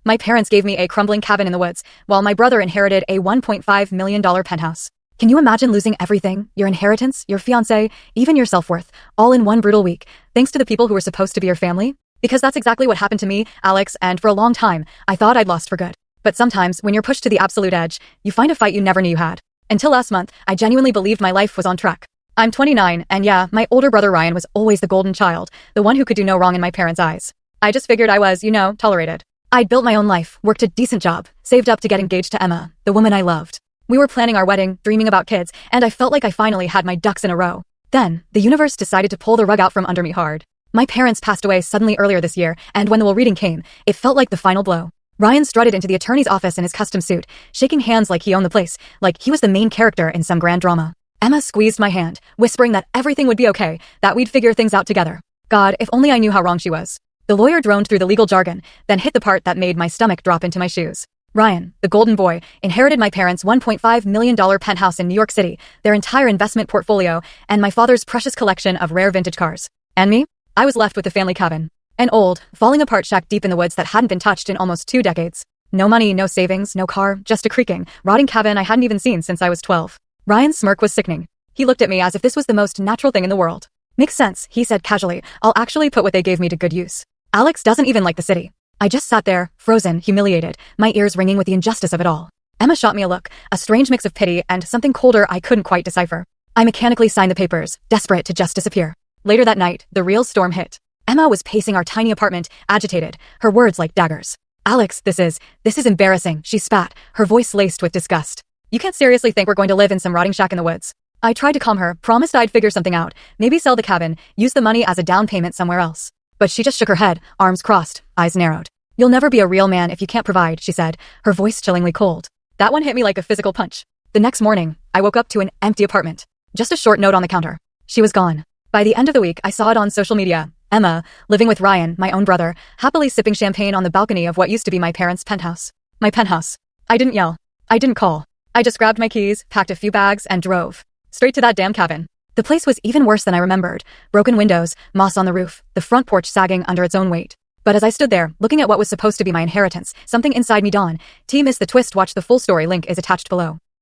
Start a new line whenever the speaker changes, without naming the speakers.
My parents gave me a crumbling cabin in the woods, while my brother inherited a $1.5 million penthouse. Can you imagine losing everything? Your inheritance, your fiancé, even your self-worth, all in one brutal week, thanks to the people who were supposed to be your family? Because that's exactly what happened to me, Alex, and for a long time, I thought I'd lost for good. But sometimes, when you're pushed to the absolute edge, you find a fight you never knew you had. Until last month, I genuinely believed my life was on track. I'm 29, and yeah, my older brother Ryan was always the golden child, the one who could do no wrong in my parents' eyes. I just figured I was, tolerated. I'd built my own life, worked a decent job, saved up to get engaged to Emma, the woman I loved. We were planning our wedding, dreaming about kids, and I felt like I finally had my ducks in a row. Then, the universe decided to pull the rug out from under me hard. My parents passed away suddenly earlier this year, and when the will reading came, it felt like the final blow. Ryan strutted into the attorney's office in his custom suit, shaking hands like he owned the place, like he was the main character in some grand drama. Emma squeezed my hand, whispering that everything would be okay, that we'd figure things out together. God, if only I knew how wrong she was. The lawyer droned through the legal jargon, then hit the part that made my stomach drop into my shoes. Ryan, the golden boy, inherited my parents' $1.5 million penthouse in New York City, their entire investment portfolio, and my father's precious collection of rare vintage cars. And me? I was left with the family cabin. An old, falling apart shack deep in the woods that hadn't been touched in almost 2 decades. No money, no savings, no car, just a creaking, rotting cabin I hadn't even seen since I was 12. Ryan's smirk was sickening. He looked at me as if this was the most natural thing in the world. Makes sense, he said casually. I'll actually put what they gave me to good use. Alex doesn't even like the city. I just sat there, frozen, humiliated, my ears ringing with the injustice of it all. Emma shot me a look, a strange mix of pity and something colder I couldn't quite decipher. I mechanically signed the papers, desperate to just disappear. Later that night, the real storm hit. Emma was pacing our tiny apartment, agitated, her words like daggers. Alex, this is embarrassing, she spat, her voice laced with disgust. You can't seriously think we're going to live in some rotting shack in the woods. I tried to calm her, promised I'd figure something out, maybe sell the cabin, use the money as a down payment somewhere else. But she just shook her head, arms crossed, eyes narrowed. You'll never be a real man if you can't provide, she said, her voice chillingly cold. That one hit me like a physical punch. The next morning, I woke up to an empty apartment. Just a short note on the counter. She was gone. By the end of the week, I saw it on social media. Emma, living with Ryan, my own brother, happily sipping champagne on the balcony of what used to be my parents' penthouse. My penthouse. I didn't yell. I didn't call. I just grabbed my keys, packed a few bags, and drove. Straight to that damn cabin. The place was even worse than I remembered. Broken windows, moss on the roof, the front porch sagging under its own weight. But as I stood there, looking at what was supposed to be my inheritance, something inside me dawned. T missed the twist. Watch the full story. Link is attached below.